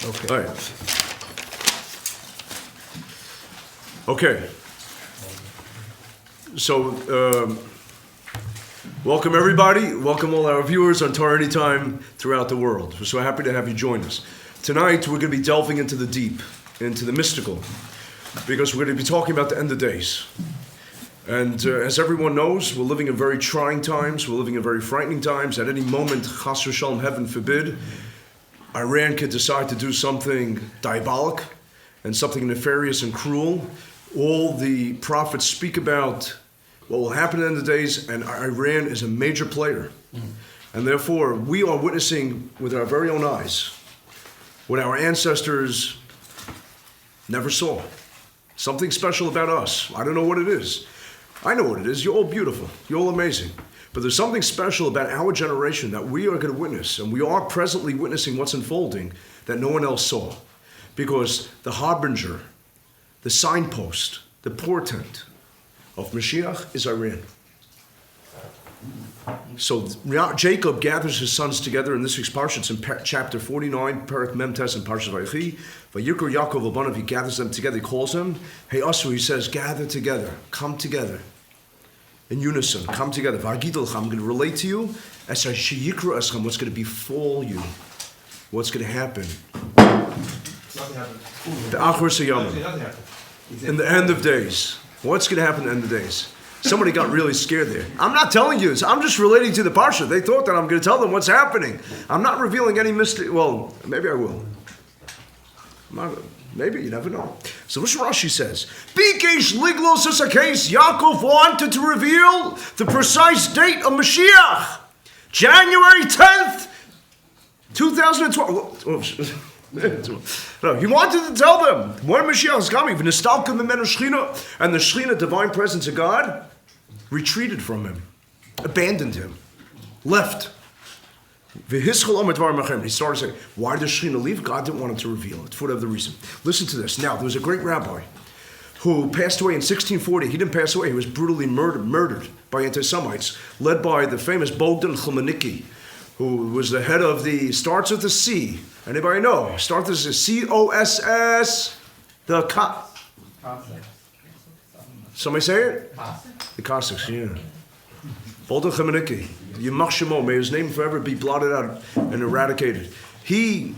Okay. All right. Okay. So, welcome everybody. Welcome all our viewers on Torah Anytime throughout the world. We're so happy to have you join us. Tonight, we're going to be delving into the deep, into the mystical, because we're going to be talking about the end of days. And as everyone knows, we're living in very trying times. We're living in very frightening times. At any moment, chas v'shalom, heaven forbid, Iran could decide to do something diabolic and something nefarious and cruel. All the prophets speak about what will happen at the end of the days, and Iran is a major player. And therefore, we are witnessing with our very own eyes what our ancestors never saw. Something special about us. I don't know what it is. I know what it is. You're all beautiful. You're all amazing. But there's something special about our generation that we are going to witness, and we are presently witnessing what's unfolding that no one else saw. Because the harbinger, the signpost, the portent of Mashiach is Iran. So Jacob gathers his sons together in this week's Parashat. It's in chapter 49, Perek Mem Tes in Parashat Vayechi. Vayikor Yaakov Abanav, he gathers them together, he calls them. Hey Asu, he says, gather together, come together. In unison, come together. I'm going to relate to you as what's going to befall you. What's going to happen. The Acharut Hayamim. In the end of days. What's going to happen in the end of days? Somebody got really scared there. I'm not telling you this. I'm just relating to the Parsha. They thought that I'm going to tell them what's happening. I'm not revealing any mystery. Well, maybe I will. Maybe, you never know. So this Rashi says, Bikesh Liglos is a case. Yaakov wanted to reveal the precise date of Mashiach. January 10th, 2012. No, he wanted to tell them when Mashiach is coming. And the Shekhinah, divine presence of God, retreated from him, abandoned him, left. He started saying, why did the Shekhinah leave? God didn't want him to reveal it, for whatever the reason. Listen to this. Now, there was a great rabbi who passed away in 1640. He didn't pass away. He was brutally murdered by anti-Semites, led by the famous Bogdan Khmelnytsky, who was the head of starts with a C. Anybody know? Starts with a COSS, somebody say it? The Cossacks, yeah. Bogdan Khmelnytsky, Yimach Shemo, may his name forever be blotted out and eradicated. He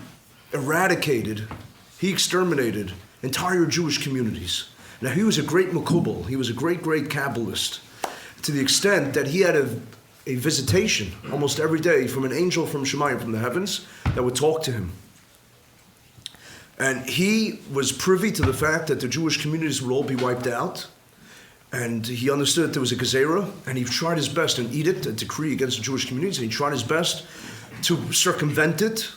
exterminated entire Jewish communities. Now, he was a great Makubal. He was a great Kabbalist, to the extent that he had a visitation almost every day from an angel from Shemayim, from the heavens, that would talk to him. And he was privy to the fact that the Jewish communities would all be wiped out. And he understood that there was a gezerah, and he tried his best, an edict, a decree against the Jewish communities, and he tried his best to circumvent it.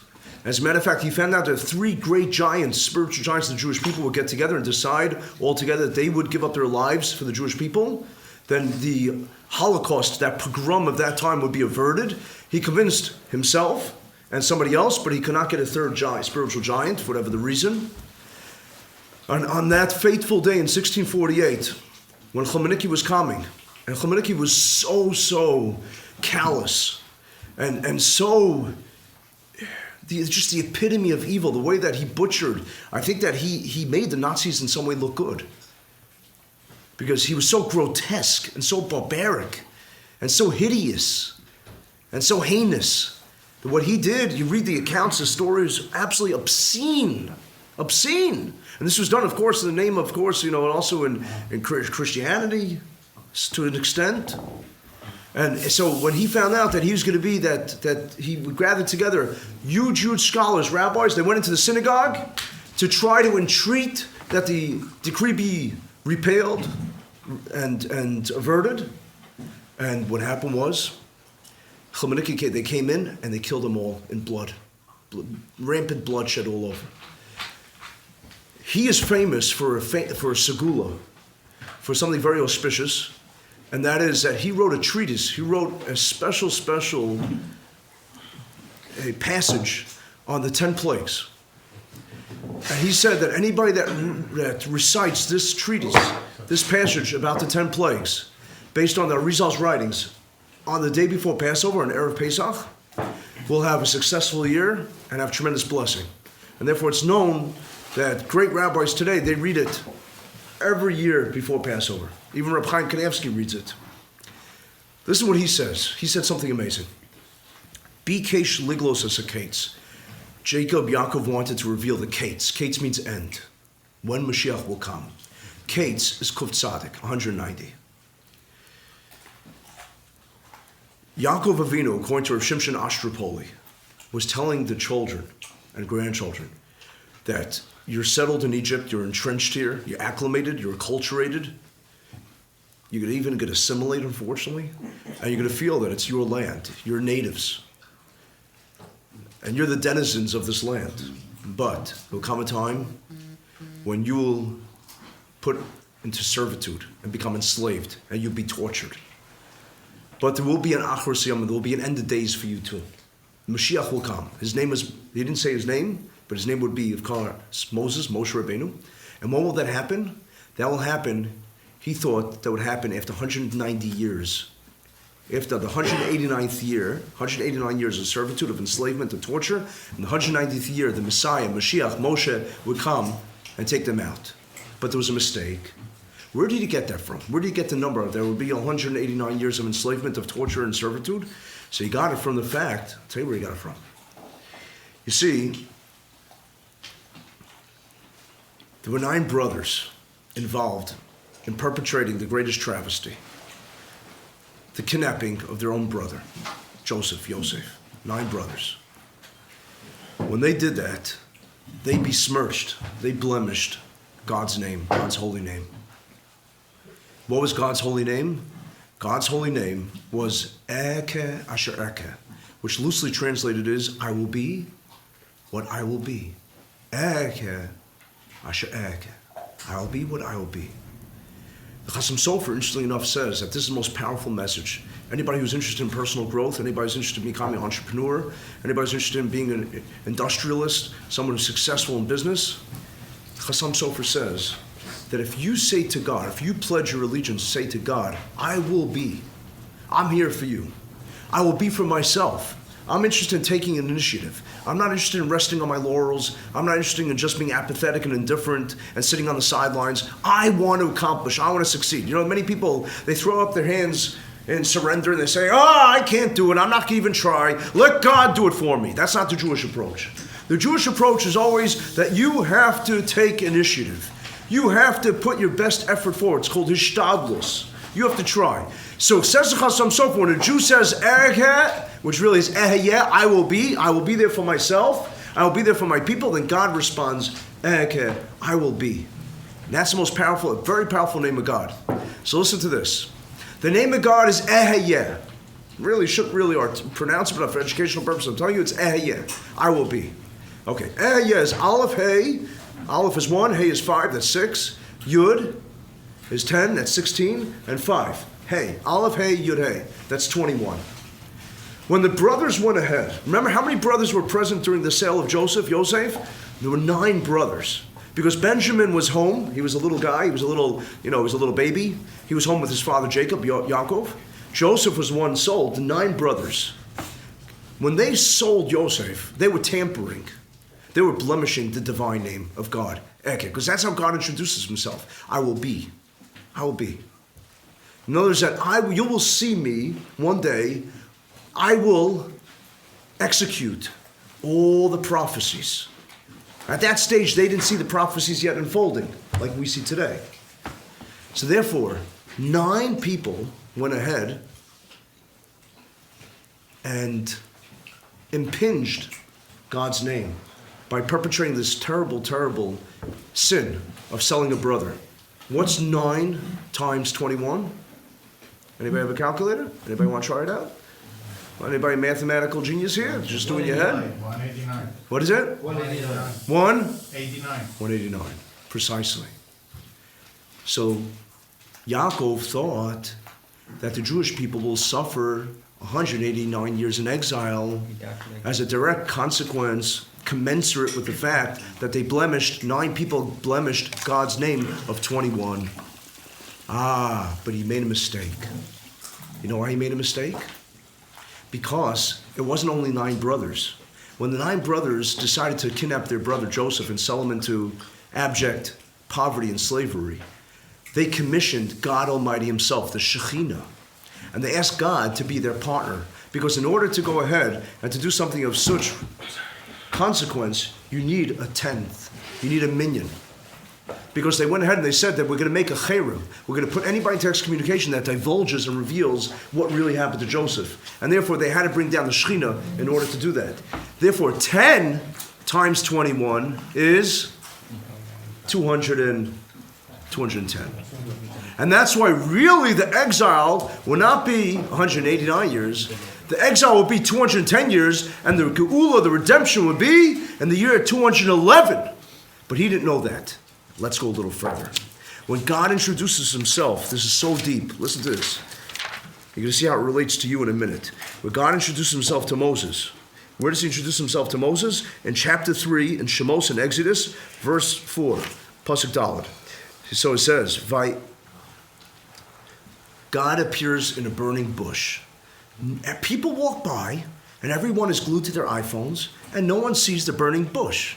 As a matter of fact, he found out that three great giants, spiritual giants of the Jewish people, would get together and decide all together that they would give up their lives for the Jewish people. Then the Holocaust, that pogrom of that time, would be averted. He convinced himself and somebody else, but he could not get a third giant, spiritual giant, for whatever the reason. And on that fateful day in 1648, when Khmelnytsky was coming, and Khmelnytsky was so callous, and so, just the epitome of evil, the way that he butchered. I think that he made the Nazis in some way look good. Because he was so grotesque and so barbaric and so hideous and so heinous that what he did, you read the accounts, the stories, absolutely obscene. And this was done, of course, in the name, of course, and also in Christianity to an extent. And so when he found out that he was going to be, that he would gather together huge scholars, rabbis, they went into the synagogue to try to entreat that the decree be repealed and averted. And what happened was, Khmelnytsky, they came in and they killed them all in blood. Rampant bloodshed all over. He is famous for a segula, for something very auspicious, and that is that he wrote a treatise. He wrote a special passage on the 10 plagues. And he said that anybody that recites this treatise, this passage about the 10 plagues, based on the Arizal's writings, on the day before Passover, on Erev Pesach, will have a successful year and have tremendous blessing. And therefore it's known that great rabbis today, they read it every year before Passover. Even Reb Chaim Kanevsky reads it. This is what he says. He said something amazing. Bikesh liglos as a kates. Yaakov wanted to reveal the kates. Kates means end. When Mashiach will come. Kates is Kuf Tzadik, 190. Yaakov Avinu, according to Rav Shimshon Ostropilier, was telling the children and grandchildren that you're settled in Egypt, you're entrenched here, you're acclimated, you're acculturated, you're going to even get assimilated, unfortunately, and you're going to feel that it's your land, you're natives, and you're the denizens of this land. But there'll come a time when you will put into servitude and become enslaved, and you'll be tortured. But there will be an Acharut, there will be an end of days for you too. Mashiach will come. His name is, he didn't say his name, but his name would be, of course, Moses, Moshe Rabbeinu. And when will that happen? That will happen, he thought that would happen after 190 years. After the 189th year, 189 years of servitude, of enslavement, of torture, and the 190th year, the Messiah, Mashiach, Moshe, would come and take them out. But there was a mistake. Where did he get that from? Where did he get the number? There would be 189 years of enslavement, of torture, and servitude. So he got it from the fact, I'll tell you where he got it from. You see, there were 9 brothers involved in perpetrating the greatest travesty, the kidnapping of their own brother, Joseph, Yosef. 9 brothers. When they did that, they besmirched, they blemished God's name, God's holy name. What was God's holy name? God's holy name was Eke Asher Eke, which loosely translated is, I will be what I will be. Eke Asher Eke. I will be what I will be. The Chasam Sofer, interestingly enough, says that this is the most powerful message. Anybody who's interested in personal growth, anybody who's interested in becoming an entrepreneur, anybody who's interested in being an industrialist, someone who's successful in business, Chasam Sofer says that if you say to God, if you pledge your allegiance, say to God, I will be. I'm here for you. I will be for myself. I'm interested in taking an initiative. I'm not interested in resting on my laurels. I'm not interested in just being apathetic and indifferent and sitting on the sidelines. I want to accomplish. I want to succeed. You know, many people, they throw up their hands in surrender and they say, I can't do it. I'm not going to even try. Let God do it for me. That's not the Jewish approach. The Jewish approach is always that you have to take initiative. You have to put your best effort forward. It's called hishtadlus. You have to try. So says the Chasam Sofer, when a Jew says erhe, which really is eheyeh, I will be there for myself, I will be there for my people, then God responds, erhe, I will be. And that's the most powerful, very powerful name of God. So listen to this. The name of God is eheyeh. Really shouldn't really pronounce it, but for educational purposes, I'm telling you it's eheyeh. I will be. Okay, eheyeh is Aleph, Hey. Aleph is 1, Hey is 5, that's 6. Yud is 10, that's 16. And 5, Hey. Aleph, Hey, Yud, Hey, that's 21. When the brothers went ahead, remember how many brothers were present during the sale of Yosef? There were 9 brothers. Because Benjamin was home, he was a little guy, he was a little baby. He was home with his father Jacob, Yaakov. Joseph was one sold, the 9 brothers. When they sold Yosef, they were tampering. They were blemishing the divine name of God, Eke, because that's how God introduces himself. I will be. I will be. In other words, that you will see me one day. I will execute all the prophecies. At that stage, they didn't see the prophecies yet unfolding, like we see today. So therefore, 9 people went ahead and impinged God's name by perpetrating this terrible, terrible sin of selling a brother. What's 9 times 21? Anybody have a calculator? Anybody want to try it out? Anybody mathematical genius here? Just do it in your head? 189. What is it? 189. 189. 189. 189. Precisely. So Yaakov thought that the Jewish people will suffer 189 years in exile as a direct consequence commensurate with the fact that they blemished, 9 people blemished God's name of 21. But he made a mistake. You know why he made a mistake? Because it wasn't only 9 brothers, when the 9 brothers decided to kidnap their brother Joseph and sell him into abject poverty and slavery, they commissioned God Almighty himself, the Shekhinah. And they asked God to be their partner. Because in order to go ahead and to do something of such consequence, you need a tenth. You need a minion. Because they went ahead and they said that we're going to make a cherem. We're going to put anybody into excommunication that divulges and reveals what really happened to Joseph. And therefore they had to bring down the Shekhinah in order to do that. Therefore 10 times 21 is 210. And that's why really the exile will not be 189 years. The exile will be 210 years, and the Geula, the redemption, would be in the year 211. But he didn't know that. Let's go a little further. When God introduces himself, this is so deep. Listen to this. You're going to see how it relates to you in a minute. When God introduces himself to Moses, where does he introduce himself to Moses? In chapter 3, in Shemos, in Exodus, verse 4, Pasuk Daled. So it says, God appears in a burning bush. People walk by, and everyone is glued to their iPhones, and no one sees the burning bush.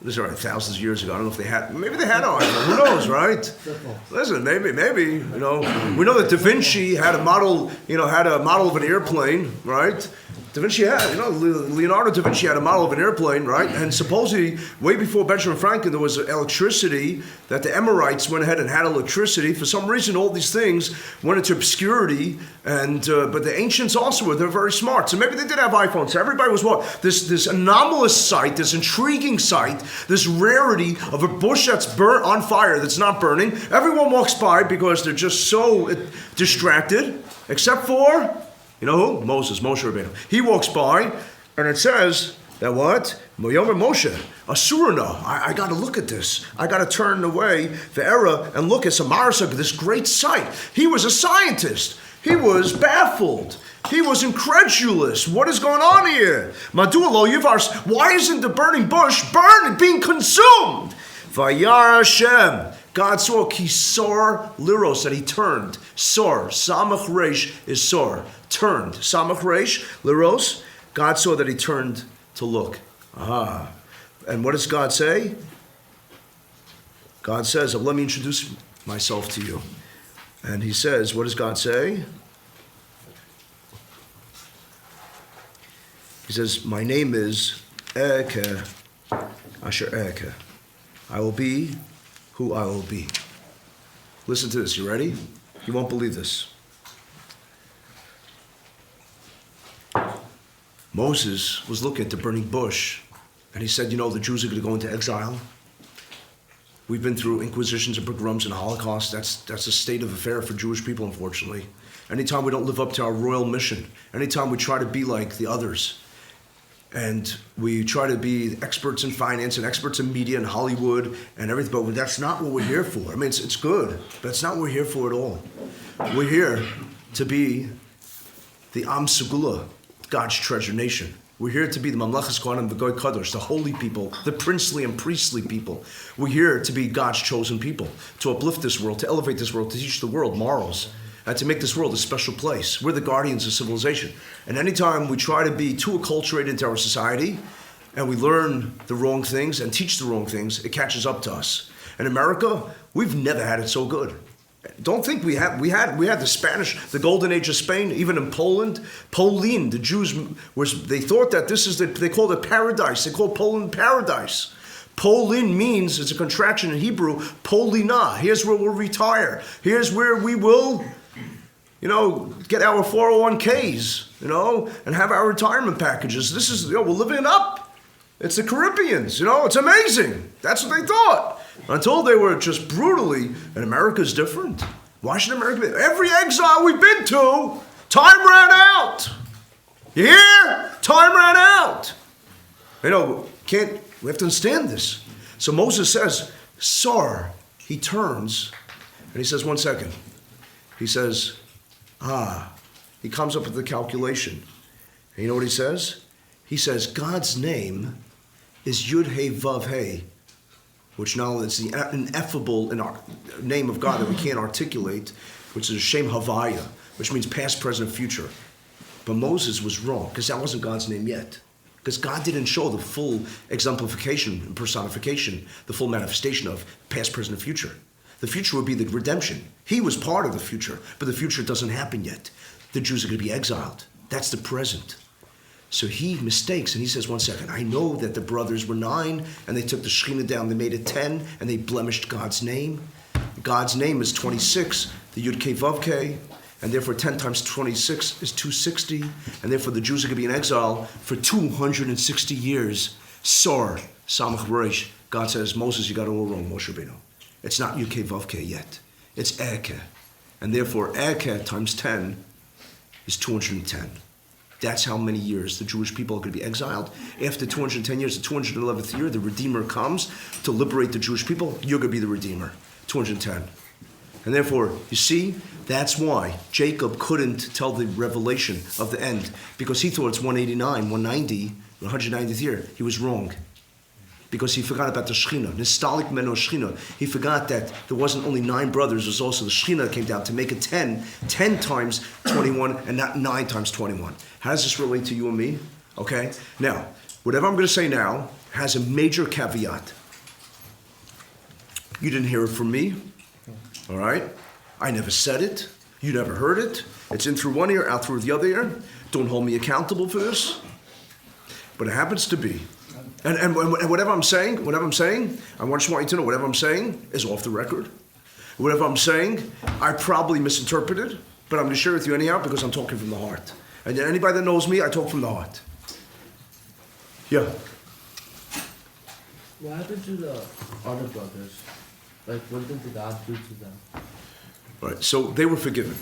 This is thousands of years ago. I don't know if they had, maybe they had an iPhone. Who knows, right? Listen, maybe, we know that Da Vinci had a model of an airplane, right? Da Vinci had, Leonardo da Vinci had a model of an airplane, right? And supposedly, way before Benjamin Franklin, there was electricity, that the Emirates went ahead and had electricity. For some reason, all these things went into obscurity, and but the ancients also were, they're very smart. So maybe they did have iPhones. So everybody was what? This anomalous sight, this intriguing sight, this rarity of a bush that's burnt on fire, that's not burning. Everyone walks by because they're just so distracted, except for... You know who? Moshe Rabbeinu. He walks by, and it says that what? Moyomer Moshe, Asurana. I got to look at this. I got to turn away the era and look at Samarasag, this great sight. He was a scientist. He was baffled. He was incredulous. What is going on here? Madua lo yivars. Why isn't the burning bush being consumed? Vayar Hashem. God saw kisor liros, that he turned. Sor, samach reish is sor. Turned. Samach reish, liros. God saw that he turned to look. Aha. And what does God say? God says, let me introduce myself to you. And he says, what does God say? He says, my name is Eke Asher Eke. I will be who I will be. Listen to this. You ready? You won't believe this. Moses was looking at the burning bush, and he said, the Jews are going to go into exile. We've been through inquisitions and pogroms and Holocaust. That's a state of affair for Jewish people, unfortunately. Anytime we don't live up to our royal mission, anytime we try to be like the others, and we try to be experts in finance and experts in media and Hollywood and everything, but that's not what we're here for. I mean, it's good, but it's not what we're here for at all. We're here to be the Am Segula, God's treasure nation. We're here to be the Mamlechas Kohanim, the Goy Kadosh, the holy people, the princely and priestly people. We're here to be God's chosen people, to uplift this world, to elevate this world, to teach the world morals, and to make this world a special place. We're the guardians of civilization. And anytime we try to be too acculturated into our society, and we learn the wrong things and teach the wrong things, it catches up to us. In America, we've never had it so good. Don't think we had the Spanish, the golden age of Spain, even in Poland. Polin, the Jews they thought that they called it paradise. They called Poland paradise. Polin means, it's a contraction in Hebrew, Polina. Here's where we'll retire. Here's where we will, get our 401ks, and have our retirement packages. This is, we're living up. It's the Caribbeans, it's amazing. That's what they thought. Until they were just brutally, and America's different. Why should America be? Every exile we've been to, time ran out. You hear? Time ran out. We have to understand this. So Moses says, Sar, he turns, and he says, 1 second. He says, he comes up with the calculation. And you know what he says? He says, God's name is Yud He Vav He, which not only is the ineffable name of God that we can't articulate, which is Shem Havaya, which means past, present, future. But Moses was wrong, because that wasn't God's name yet. Because God didn't show the full exemplification and personification, the full manifestation of past, present, and future. The future would be the redemption. He was part of the future, but the future doesn't happen yet. The Jews are going to be exiled. That's the present. So he mistakes, and he says, 1 second, I know that the brothers were 9, and they took the Shekhinah down, they made it 10, and they blemished God's name. God's name is 26, the Yud Kei Vav Kei, and therefore 10 times 26 is 260, and therefore the Jews are going to be in exile for 260 years. Sor, Samach Reish, God says, Moses, you got it all wrong, Moshe Rabbeinu. It's not Yud Kei Vav Kei yet. It's Eke. And therefore, Eke times 10 is 210. That's how many years the Jewish people are going to be exiled. After 210 years, the 211th year, the Redeemer comes to liberate the Jewish people. You're going to be the Redeemer. 210. And therefore, you see, that's why Jacob couldn't tell the revelation of the end, because he thought it's 189, 190, 190th year. He was wrong. Because he forgot about the Shekhinah. Nistalik meno Shekhinah. He forgot that there wasn't only 9 brothers, there's also the Shekhinah that came down to make it 10 times 21 and not 9 times 21. How does this relate to you and me? Okay? Now, whatever I'm going to say now has a major caveat. You didn't hear it from me. All right? I never said it. You never heard it. It's in through one ear, out through the other ear. Don't hold me accountable for this. But it happens to be. And whatever I'm saying, I just want you to know, whatever I'm saying is off the record. Whatever I'm saying, I probably misinterpreted, but I'm going to share with you anyhow because I'm talking from the heart. And anybody that knows me, I talk from the heart. Yeah. What happened to the other brothers? Like, what did God do to them? Right, so they were forgiven.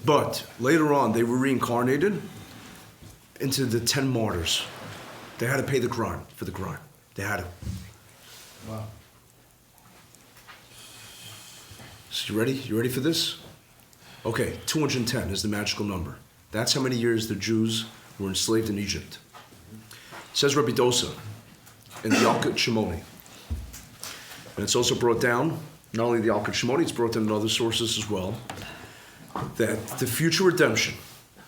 But later on, they were reincarnated into the 10 martyrs. They had to pay the crime for the crime. They had to. Wow. So you ready? You ready for this? Okay, 210 is the magical number. That's how many years the Jews were enslaved in Egypt. Says Rabbi Dosa in the Acharut Shimoni. And it's also brought down, not only the Acharut Shimoni, it's brought down in other sources as well, that the future redemption,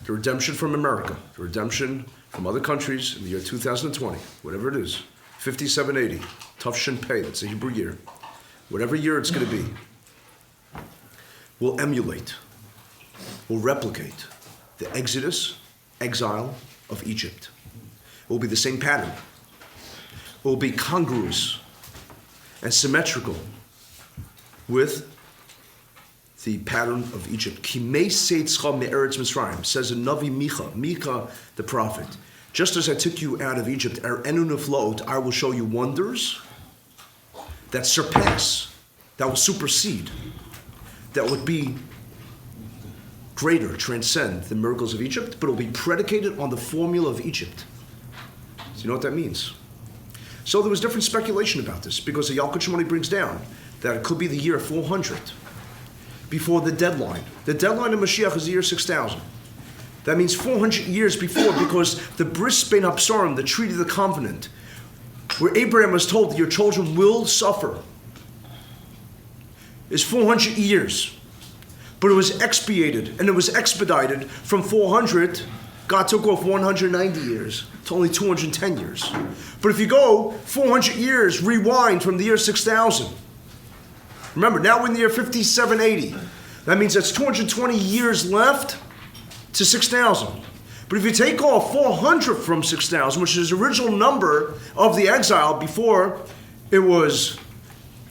the redemption from America, the redemption from other countries in the year 2020, whatever it is, 5780, Tufshin Pei, that's a Hebrew year, whatever year it's going to be, will emulate, will replicate the exodus, exile of Egypt. It will be the same pattern. It will be congruous and symmetrical with the pattern of Egypt. Kimei seitzcha me'eretz Mitzrayim, says in Navi Micah the prophet, just as I took you out of Egypt, enu neflaot, I will show you wonders that surpass, that will supersede, that would be greater, transcend the miracles of Egypt, but it will be predicated on the formula of Egypt. So you know what that means? So there was different speculation about this, because the Acharut Shimoni brings down that it could be the year 400, before the deadline. The deadline of Mashiach is the year 6000. That means 400 years before, because the Bris Bein Hapsarim, the Treaty of the Covenant, where Abraham was told that your children will suffer, is 400 years. But it was expiated and it was expedited from 400. God took off 190 years to only 210 years. But if you go 400 years, rewind from the year 6000. Remember, now we're in the year 5780. That means that's 220 years left to 6000. But if you take off 400 from 6000, which is the original number of the exile before it was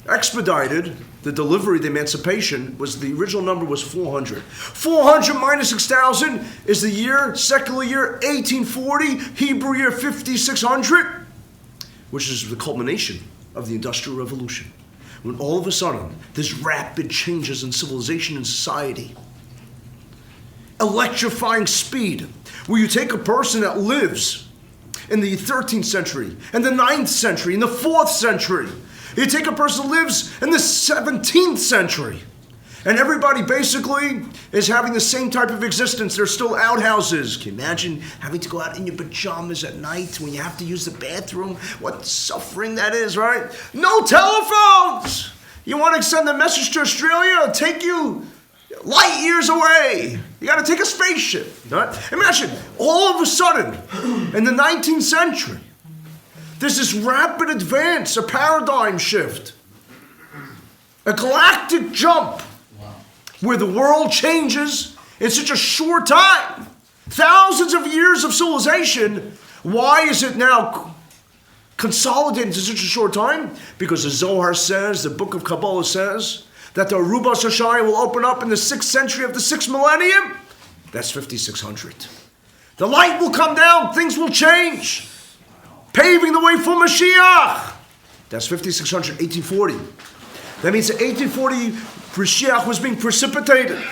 expedited, the delivery, the emancipation, was the original number was 400. 400 minus 6,000 is the year, secular year 1840, Hebrew year 5600, which is the culmination of the Industrial Revolution. When all of a sudden, there's rapid changes in civilization and society. Electrifying speed, where you take a person that lives in the 13th century, and the 9th century, and the 4th century. You take a person who lives in the 17th century, and everybody basically is having the same type of existence. There's still outhouses. Can you imagine having to go out in your pajamas at night when you have to use the bathroom? What suffering that is, right? No telephones! You want to send a message to Australia? It'll take you light years away. You got to take a spaceship. Right? Imagine, all of a sudden, in the 19th century, there's this rapid advance, a paradigm shift, a galactic jump, where the world changes in such a short time. Thousands of years of civilization. Why is it now consolidated into such a short time? Because the Zohar says, the book of Kabbalah says, that the Aruba Shashai will open up in the 6th century of the 6th millennium. That's 5600. The light will come down, things will change, paving the way for Mashiach. That's 5600, 1840. That means that 1840, Mashiach was being precipitated.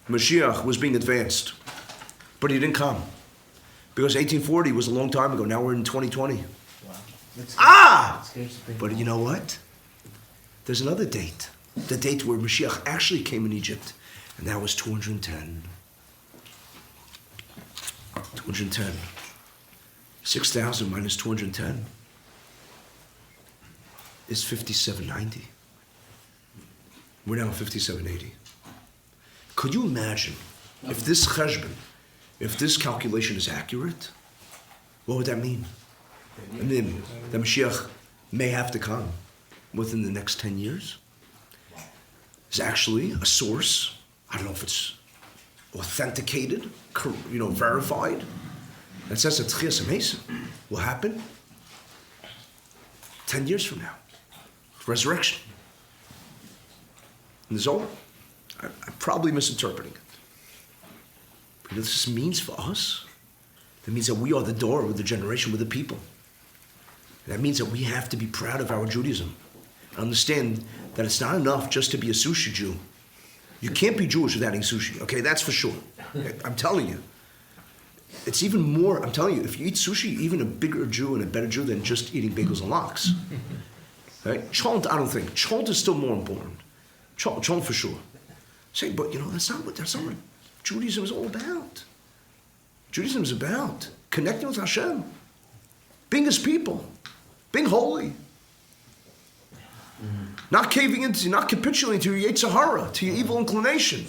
Mashiach was being advanced. But he didn't come. Because 1840 was a long time ago. Now we're in 2020. Wow. But you know what? There's another date. The date where Mashiach actually came in Egypt. And that was 210. 210. 6,000 minus 210 is 5790. We're now 5780. Could you imagine if this cheshbon, if this calculation is accurate, what would that mean? And then the Mashiach may have to come within the next 10 years. It's actually a source. I don't know if it's authenticated, verified. That says that Tchias HaMesim will happen 10 years from now. Resurrection. And the Zohar, I'm probably misinterpreting it. But what this means for us, that means that we are the door with the generation, with the people. That means that we have to be proud of our Judaism. And understand that it's not enough just to be a sushi Jew. You can't be Jewish without eating sushi, okay? That's for sure. Okay? I'm telling you. It's even more, I'm telling you, if you eat sushi, even a bigger Jew and a better Jew than just eating bagels and lox. Right? Cholent, I don't think. Cholent is still more important. Cholent for sure. Say, but that's not what Judaism is all about. Judaism is about connecting with Hashem, being His people, being holy. Not caving into, not capitulating to your Yetzer Hara, to your evil inclination.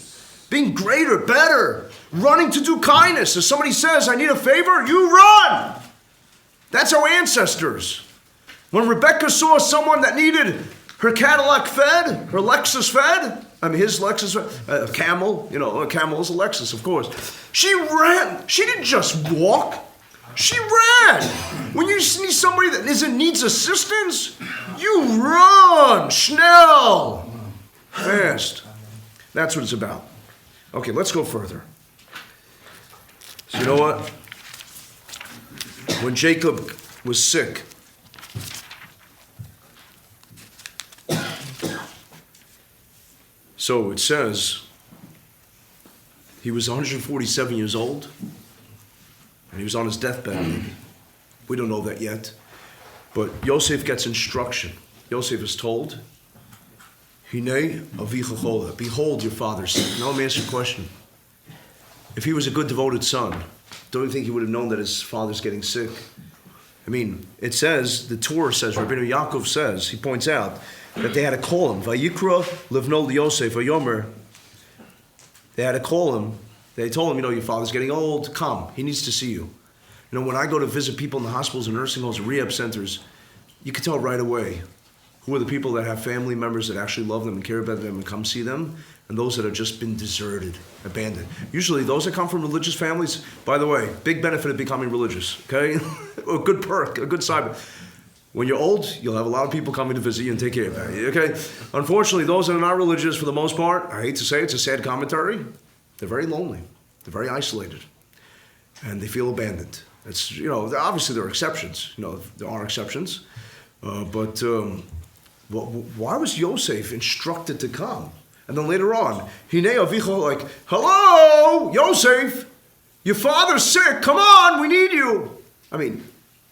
Being greater, better, running to do kindness. If somebody says, I need a favor, you run. That's our ancestors. When Rebecca saw someone that needed her Cadillac fed, her Lexus fed, his Lexus fed, a camel, a camel is a Lexus, of course. She ran. She didn't just walk. She ran. When you see somebody that needs assistance, you run. Schnell. Fast. That's what it's about. Okay, let's go further. So you know what? When Jacob was sick, so it says he was 147 years old, and he was on his deathbed. We don't know that yet. But Yosef gets instruction. Yosef is told, Hinei avicha chola. Behold, your father's sick. Now let me ask you a question. If he was a good, devoted son, don't you think he would have known that his father's getting sick? It says, the Torah says, Rabbi Yaakov says, he points out, that they had to call him. Vayikra livno Yosef Vayomer. They had to call him. They told him, your father's getting old. Come. He needs to see you. When I go to visit people in the hospitals and nursing homes and rehab centers, you can tell right away who are the people that have family members that actually love them and care about them and come see them, and those that have just been deserted, abandoned. Usually those that come from religious families, by the way, big benefit of becoming religious, okay? A good perk, a good side. When you're old, you'll have a lot of people coming to visit you and take care of you, okay? Unfortunately, those that are not religious, for the most part, I hate to say it's a sad commentary, they're very lonely. They're very isolated. And they feel abandoned. It's, obviously there are exceptions. There are exceptions. But why was Yosef instructed to come? And then later on, Hinei avicha, like, hello, Yosef, your father's sick, come on, we need you.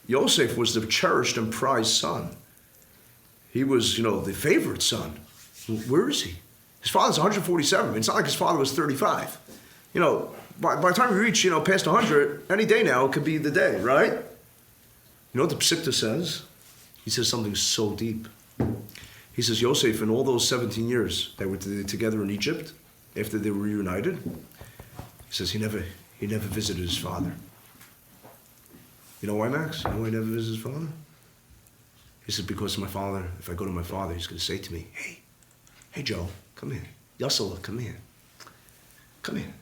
Yosef was the cherished and prized son. He was, the favorite son. Where is he? His father's 147. It's not like his father was 35. By the time we reach, past 100, any day now, it could be the day, right? You know what the Psikta says? He says something so deep. He says, Yosef, in all those 17 years they were together in Egypt, after they were reunited, he says he never visited his father. You know why, Max? You know why he never visited his father? He said, because my father, if I go to my father, he's going to say to me, hey, Joe, come here. Yasala, come here. Come here.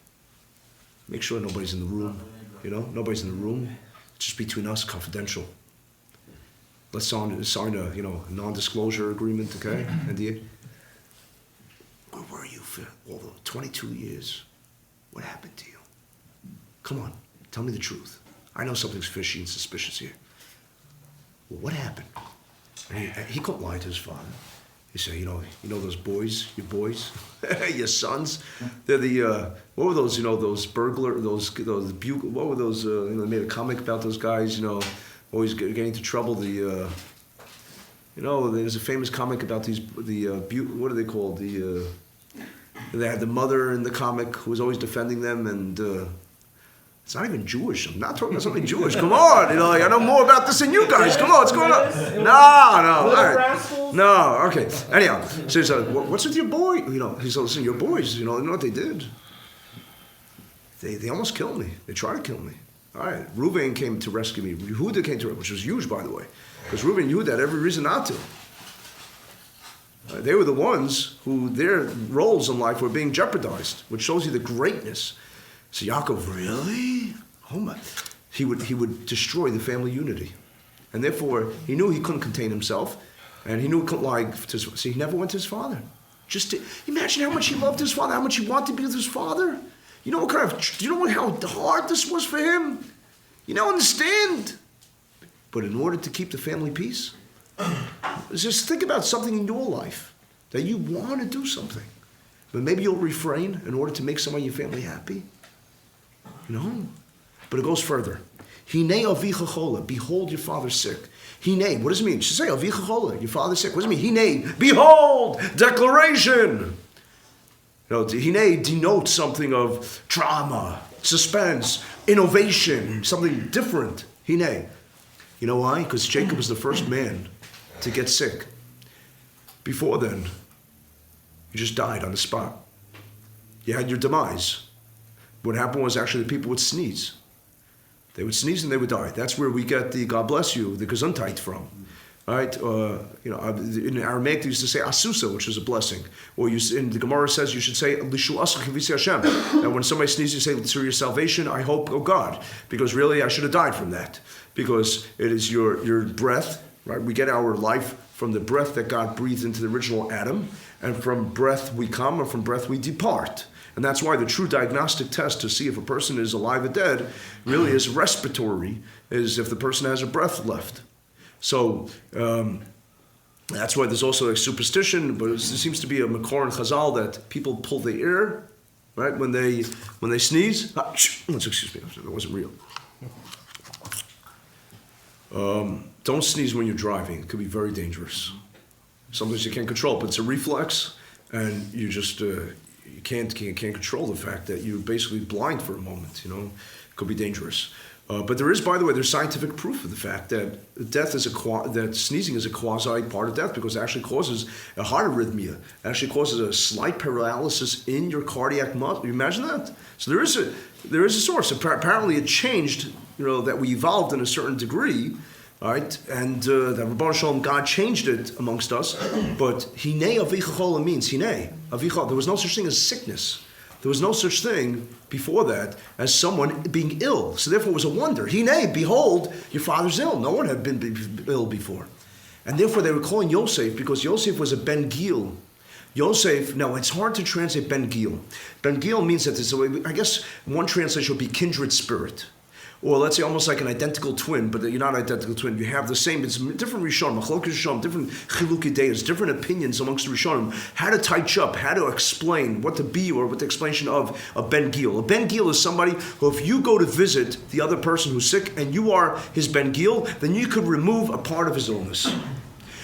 Make sure nobody's in the room. Nobody's in the room. It's just between us, confidential. Let's sign a non-disclosure agreement, okay? NDA. Where were you for all the 22 years? What happened to you? Come on, tell me the truth. I know something's fishy and suspicious here. Well, what happened? And he couldn't lie to his father. He said, you know those boys, your boys, your sons. They're the what were those? Those burglar, what were those? They made a comic about those guys. Always getting into trouble. There's a famous comic about what are they called? They had the mother in the comic who was always defending them, and it's not even Jewish. I'm not talking about something Jewish. Come on, I know more about this than you guys. Come on, what's going on? No, all right. No, okay. Anyhow, so he said, what's with your boy? He said, listen, your boys, you know what they did? They almost killed me. They tried to kill me. All right, Reuven came to rescue me. Yehuda came to, which was huge, by the way, because Reuven and Yehuda had every reason not to. They were the ones who their roles in life were being jeopardized, which shows you the greatness. So Yaakov, really? Oh my! He would destroy the family unity, and therefore he knew he couldn't contain himself, and he knew he couldn't lie to so he never went to his father. Just to imagine how much he loved his father, how much he wanted to be with his father. Do you know how hard this was for him? Understand. But in order to keep the family peace, just think about something in your life that you want to do something, but maybe you'll refrain in order to make someone in your family happy. But it goes further. Hinei avicha chola, behold your father's sick. Hinei, what does it mean? It should say avicha chola, your father's sick. What does it mean? Hinei, behold, declaration. Hinei denotes something of drama, suspense, innovation, something different. Hinei. You know why? Because Jacob was the first man to get sick. Before then, you just died on the spot. You had your demise. What happened was actually the people would sneeze. They would sneeze and they would die. That's where we get the God bless you, the Gesundheit from. All right? In Aramaic they used to say asusa, which is a blessing. Or in the Gemara says you should say lishu asa kivisi Hashem. And when somebody sneezes, you say through your salvation, I hope, oh God. Because really I should have died from that. Because it is your breath, right? We get our life from the breath that God breathed into the original Adam. And from breath we come, and from breath we depart. And that's why the true diagnostic test to see if a person is alive or dead really is respiratory, is if the person has a breath left. So that's why there's also a superstition, but there seems to be a makor in Chazal that people pull the air, right, when they sneeze. Excuse me, that wasn't real. Don't sneeze when you're driving. It could be very dangerous. Sometimes you can't control it, but it's a reflex, and you just... You can't control the fact that you're basically blind for a moment. It could be dangerous. But there is, by the way, there's scientific proof of the fact that that sneezing is a quasi part of death, because it actually causes a heart arrhythmia. It actually causes a slight paralysis in your cardiac muscle. You imagine that? So there is a source. Apparently, it changed. That we evolved in a certain degree. All right, and that Rabban Shalom, God changed it amongst us, but Hinei avicha chola means Hinei avicha. There was no such thing as sickness. There was no such thing before that as someone being ill. So therefore, it was a wonder. Hinei, behold, your father's ill. No one had been ill before, and therefore they were calling Yosef because Yosef was a Ben Gil. Yosef. Now it's hard to translate Ben Gil. Ben Gil means that I guess one translation would be kindred spirit. Or let's say almost like an identical twin, but you're not an identical twin. You have the same, it's different Rishonim, Machlokes Rishonim, different Chilukei Deis, different opinions amongst the Rishonim, how to touch up, how to explain what to be, or what the explanation of a Ben Gil. A Ben Gil is somebody who, if you go to visit the other person who's sick and you are his Ben Gil, then you could remove a part of his illness.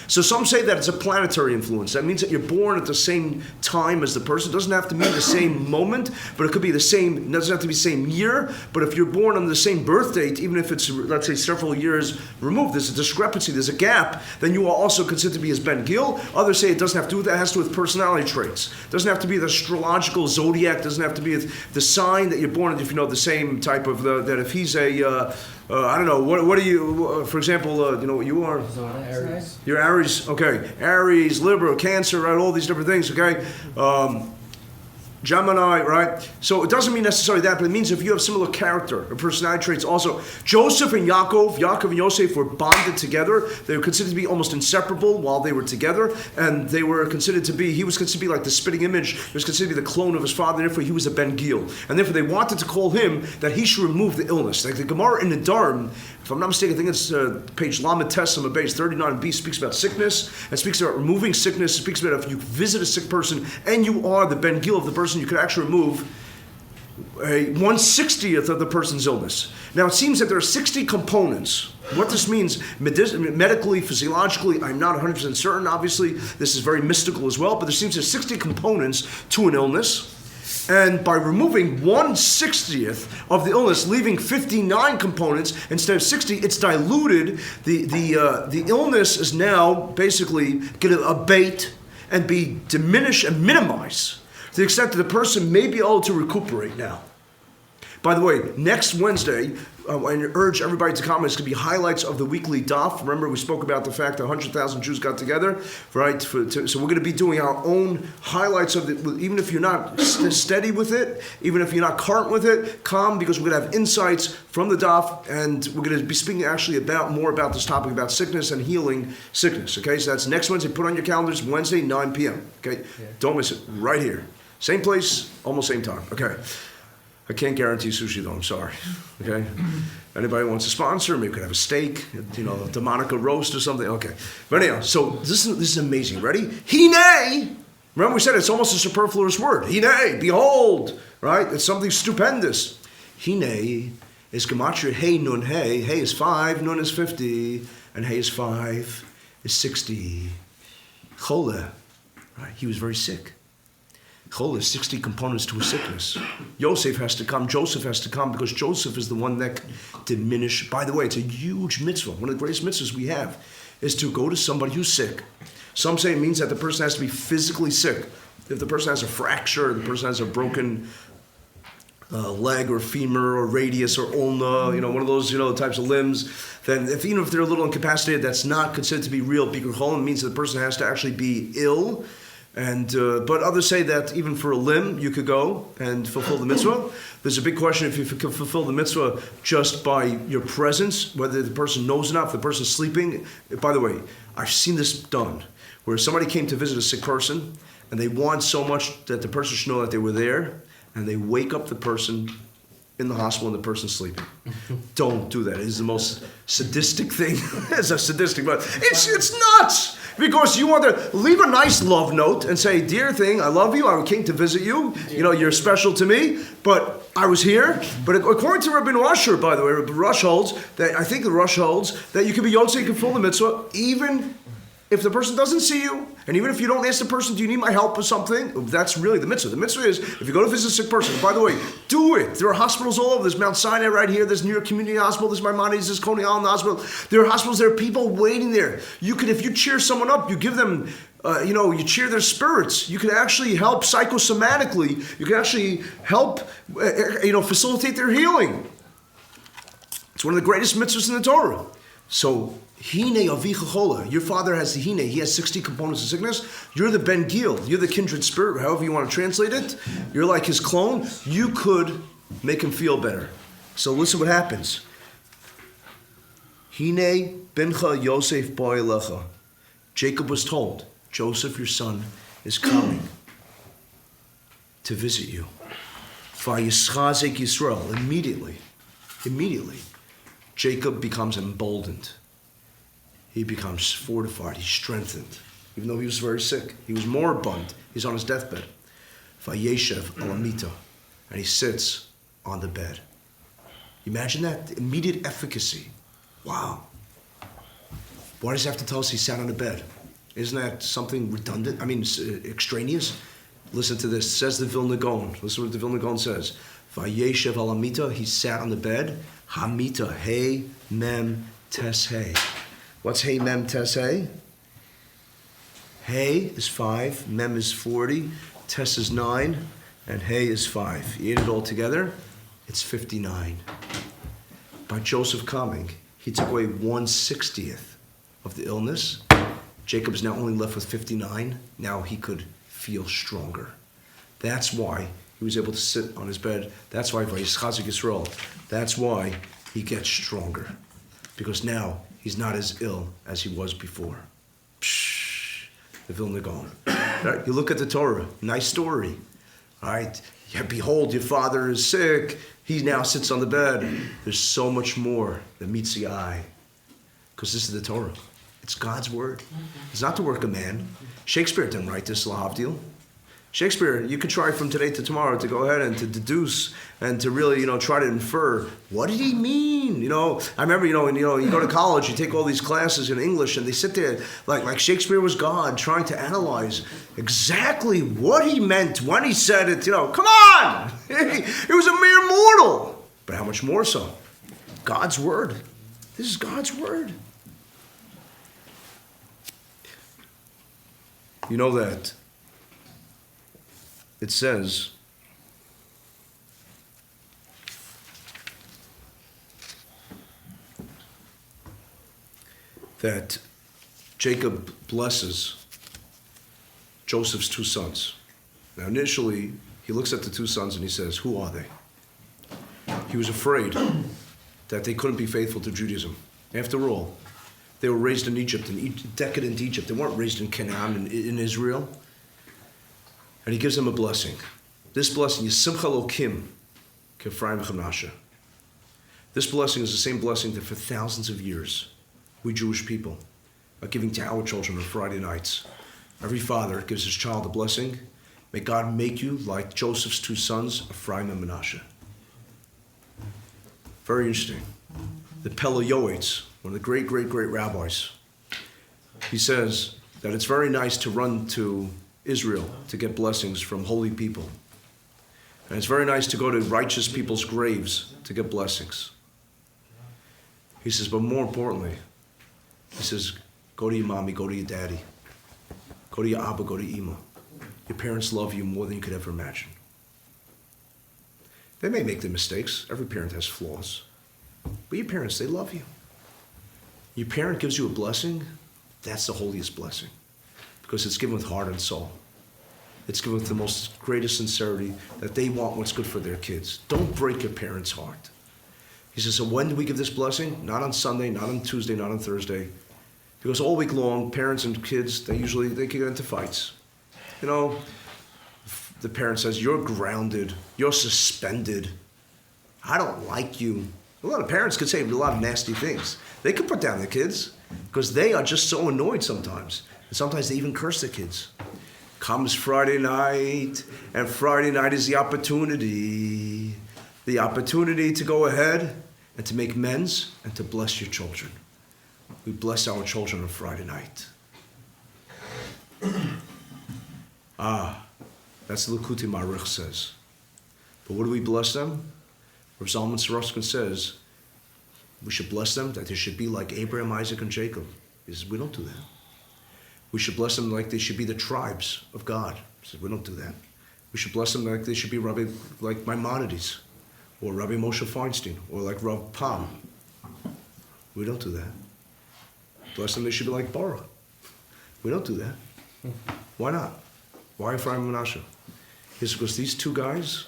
So some say that it's a planetary influence. That means that you're born at the same time as the person. It doesn't have to mean the same moment, but it could be the same, it doesn't have to be the same year, but if you're born on the same birth date, even if it's, let's say, several years removed, there's a discrepancy, there's a gap, then you are also considered to be as Ben Gil. Others say it doesn't have to do with that, it has to do with personality traits. It doesn't have to be the astrological zodiac, it doesn't have to be the sign that you're born in, if you know the same type of, that if he's a, I don't know, what are you, for example, you know what you are? Aries. You're Aries, okay. Aries, Libra, Cancer, right? All these different things, okay? Gemini, right? So it doesn't mean necessarily that, but it means if you have similar character or personality traits also. Joseph and Yaakov and Yosef were bonded together. They were considered to be almost inseparable while they were together, and they were considered to be, he was considered to be like the spitting image, he was considered to be the clone of his father, and therefore he was a Ben Gil. And therefore they wanted to call him that he should remove the illness. Like the Gemara in the Dharm, if I'm not mistaken, I think it's page Lamed Tessim, base 39b, speaks about sickness, and speaks about removing sickness, speaks about if you visit a sick person, and you are the Ben Gil of the person, you could actually remove a 1/60th of the person's illness. Now it seems that there are 60 components. What this means medically, physiologically, I'm not 100% certain. Obviously, this is very mystical as well, but there seems there's 60 components to an illness. And by removing 1/60th of the illness, leaving 59 components instead of 60, it's diluted. The illness is now basically going to abate and be diminished and minimized to the extent that the person may be able to recuperate now. By the way, next Wednesday, I urge everybody to comment. It's going to be highlights of the weekly daf. Remember, we spoke about the fact that 100,000 Jews got together, right? So we're going to be doing our own highlights of it. Even if you're not steady with it, even if you're not current with it, come, because we're going to have insights from the daf, and we're going to be speaking actually more about this topic about sickness and healing sickness. Okay, so that's next Wednesday. Put on your calendars, Wednesday, 9 p.m. Okay, Don't miss it. Right here, same place, almost same time. Okay. I can't guarantee sushi though, I'm sorry. Okay? Anybody wants to sponsor? Maybe we could have a steak, you know, a Demonica roast or something. Okay. But anyhow, so this is amazing. Ready? Hine! Remember we said it's almost a superfluous word. Hine, behold! Right? It's something stupendous. Hine is gematria hey nun hey. Hey is 5, nun is 50, and hey is 5 is 60. Chole. Right? He was very sick. Chol is 60 components to a sickness. Joseph has to come because Joseph is the one that can diminish. By the way, it's a huge mitzvah. One of the greatest mitzvahs we have is to go to somebody who's sick. Some say it means that the person has to be physically sick. If the person has a fracture, the person has a broken leg or femur or radius or ulna, one of those, types of limbs, then even if they're a little incapacitated, that's not considered to be real bikur cholim. It means that the person has to actually be ill. And but others say that even for a limb, you could go and fulfill the mitzvah. There's a big question if you can fulfill the mitzvah just by your presence, whether the person knows enough, the person's sleeping. By the way, I've seen this done, where somebody came to visit a sick person, and they want so much that the person should know that they were there, and they wake up the person in the hospital and the person's sleeping. Don't do that. It is the most sadistic thing. It's a sadistic, but it's nuts. Because you want to leave a nice love note and say, dear thing, I love you, I came to visit you, you're special to me, but I was here. But according to Rabbi Rusher, by the way, Rabbi Rush holds, that I think the Rush holds, that you can be Yotzei, you can fulfill the mitzvah, even if the person doesn't see you, and even if you don't ask the person, do you need my help or something? That's really the mitzvah. The mitzvah is, if you go to visit a sick person, by the way, do it. There are hospitals all over. There's Mount Sinai right here. There's New York Community Hospital. There's Maimonides. There's Coney Island Hospital. There are hospitals. There are people waiting there. You can, if you cheer someone up, you give them, you cheer their spirits. You can actually help psychosomatically. You can actually help, facilitate their healing. It's one of the greatest mitzvahs in the Torah. So, Hine avicha chola. Your father has the hine. He has 60 components of sickness. You're the Ben Gil. You're the kindred spirit, however you want to translate it. You're like his clone. You could make him feel better. So listen what happens. Hine bincha Yosef bo elecha. Jacob was told, Joseph, your son, is coming to visit you. Vayischazek Yisrael. Immediately, Jacob becomes emboldened. He becomes fortified, he's strengthened. Even though he was very sick, he was moribund, he's on his deathbed. Vayeshev alamita, and he sits on the bed. Imagine that, the immediate efficacy. Wow. Why does he have to tell us he sat on the bed? Isn't that something redundant? I mean, extraneous? Listen to this. Says the Vilna Gaon. Listen to what the Vilna Gaon says. Vayeshev al hamita. He sat on the bed. Hamita. Hey, mem, tes, hey. What's hey, mem, tes, hey? Hey is 5. Mem is 40. Tes is 9. And hey is 5. You add it all together, it's 59. By Joseph coming, he took away 1/60th of the illness. Jacob is now only left with 59. Now he could feel stronger. That's why he was able to sit on his bed. That's why Vayichazik Yisrael. That's why he gets stronger. Because now he's not as ill as he was before. Pshh, the Vilna Gaon. Right? You look at the Torah, nice story. All right? Yeah, behold, your father is sick. He now sits on the bed. There's so much more that meets the eye. Because this is the Torah. It's God's word. It's not the work of man. Shakespeare didn't write this, lahavdil. Shakespeare, you could try from today to tomorrow to go ahead and to deduce and to really, try to infer, what did he mean? I remember, when you go to college, you take all these classes in English and they sit there like Shakespeare was God, trying to analyze exactly what he meant when he said it. Come on! He was a mere mortal. But how much more so? God's word. This is God's word. You know that it says that Jacob blesses Joseph's 2 sons. Now initially, he looks at the 2 sons and he says, who are they? He was afraid that they couldn't be faithful to Judaism. After all, they were raised in Egypt, in decadent Egypt. They weren't raised in Canaan, in Israel. And he gives them a blessing. This blessing is Simcha Lokim, K'Ephraim v'Manasseh. This blessing is the same blessing that for thousands of years, we Jewish people are giving to our children on Friday nights. Every father gives his child a blessing. May God make you like Joseph's 2 sons, Ephraim and Manasseh. Very interesting. The Pele Yoetz, one of the great, great, great rabbis, he says that it's very nice to run to Israel to get blessings from holy people. And it's very nice to go to righteous people's graves to get blessings. He says, but more importantly, he says, go to your mommy, go to your daddy. Go to your Abba, go to Ima. Your parents love you more than you could ever imagine. They may make their mistakes. Every parent has flaws. But your parents, they love you. Your parent gives you a blessing, that's the holiest blessing. Because it's given with heart and soul. It's given with the most greatest sincerity that they want what's good for their kids. Don't break your parents' heart. He says, so when do we give this blessing? Not on Sunday, not on Tuesday, not on Thursday. Because all week long, parents and kids, they can get into fights. The parent says, you're grounded, you're suspended, I don't like you. A lot of parents could say a lot of nasty things. They could put down their kids because they are just so annoyed sometimes. And sometimes they even curse their kids. Comes Friday night, and Friday night is the opportunity to go ahead and to make amends and to bless your children. We bless our children on Friday night. That's what Likutei Maharich says. But what do we bless them? Rav Zalman Sorokin says we should bless them that they should be like Abraham, Isaac, and Jacob. He says we don't do that. We should bless them like they should be the tribes of God. He says we don't do that. We should bless them like they should be like Maimonides, or Rabbi Moshe Feinstein, or like Rav Pam. We don't do that. Bless them they should be like Baruch. We don't do that. Why not? Why Ephraim and Manasseh? He says because these 2 guys,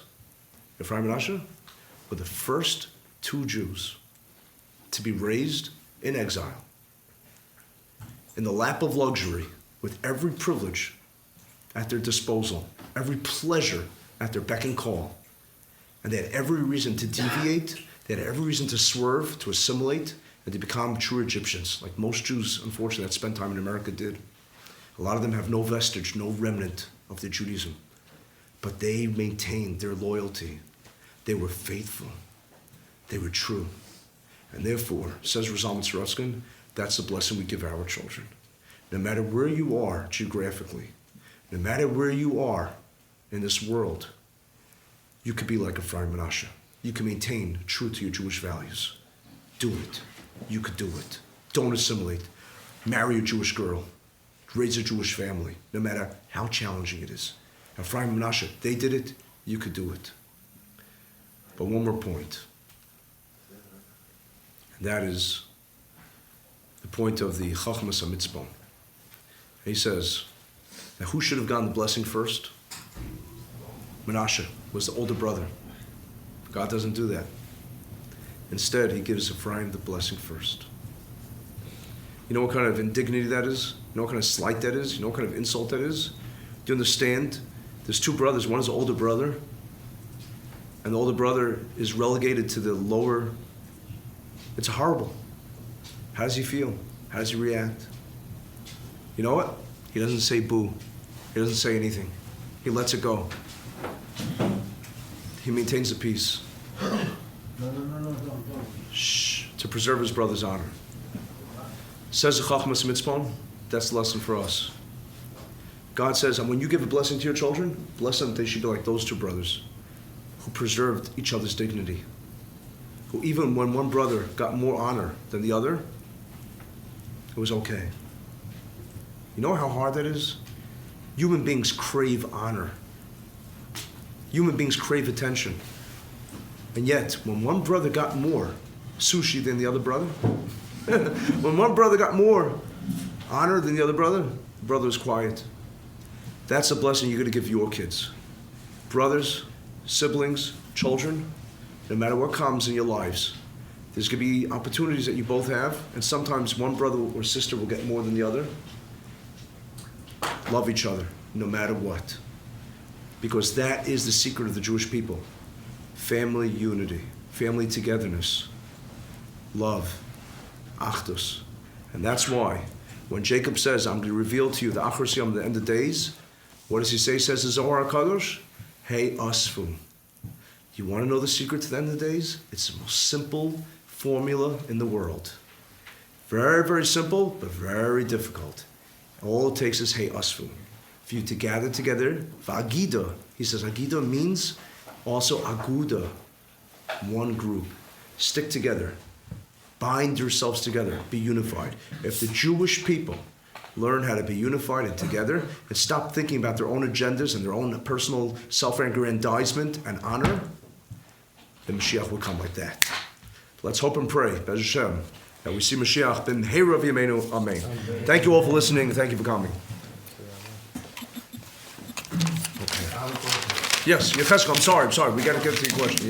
Ephraim and Manasseh, were the first 2 Jews to be raised in exile, in the lap of luxury, with every privilege at their disposal, every pleasure at their beck and call. And they had every reason to deviate, they had every reason to swerve, to assimilate, and to become true Egyptians, like most Jews, unfortunately, that spent time in America did. A lot of them have no vestige, no remnant of their Judaism. But they maintained their loyalty. They were faithful. They were true. And therefore, says Rav Zalman Sorokin, that's the blessing we give our children. no matter where you are geographically, no matter where you are in this world, you could be like Ephraim Menashe. You can maintain true to your Jewish values. Do it. You could do it. Don't assimilate. Marry a Jewish girl. Raise a Jewish family, no matter how challenging it is. Ephraim and Menashe, they did it. You could do it. But one more point. And that is the point of the Chachmas HaMitzvah. He says, now who should have gotten the blessing first? Menashe was the older brother. God doesn't do that. Instead, he gives Ephraim the blessing first. You know what kind of indignity that is? You know what kind of slight that is? You know what kind of insult that is? Do you understand? There's two brothers. One is the older brother, and the older brother is relegated to the lower. It's horrible. How does he feel? How does he react? You know what? He doesn't say boo. He doesn't say anything. He lets it go. He maintains the peace. No, don't. Shh. To preserve his brother's honor. Says the Chachmas Mitzvah, that's the lesson for us. God says, and when you give a blessing to your children, bless them, they should be like those two brothers who preserved each other's dignity. Who even when one brother got more honor than the other, it was okay. You know how hard that is? Human beings crave honor. Human beings crave attention. And yet, when one brother got more sushi than the other brother, when one brother got more honor than the other brother, the brother was quiet. That's a blessing you're going to give your kids. Brothers, siblings, children, no matter what comes in your lives, there's going to be opportunities that you both have, and sometimes one brother or sister will get more than the other. Love each other, no matter what. Because that is the secret of the Jewish people. Family unity, family togetherness, love, achdus. And that's why, when Jacob says, I'm going to reveal to you the Acharut at the end of days, what does he say? He says the Zohar HaKadosh, Hey Asfu. You want to know the secret to the end of the days? It's the most simple formula in the world. Very, very simple, but very difficult. All it takes is Hey Asfu. For you to gather together, V'agida. He says Agida means also Aguda, one group. Stick together. Bind yourselves together. Be unified. If the Jewish people learn how to be unified and together and stop thinking about their own agendas and their own personal self-aggrandizement and honor, the Mashiach will come like that. Let's hope and pray, Be'ez Hashem, that we see Mashiach ben Herav Yameinu. Amen. Thank you all for listening. Thank you for coming. Okay. Yes, Yecheskel, I'm sorry. We got to get to your question.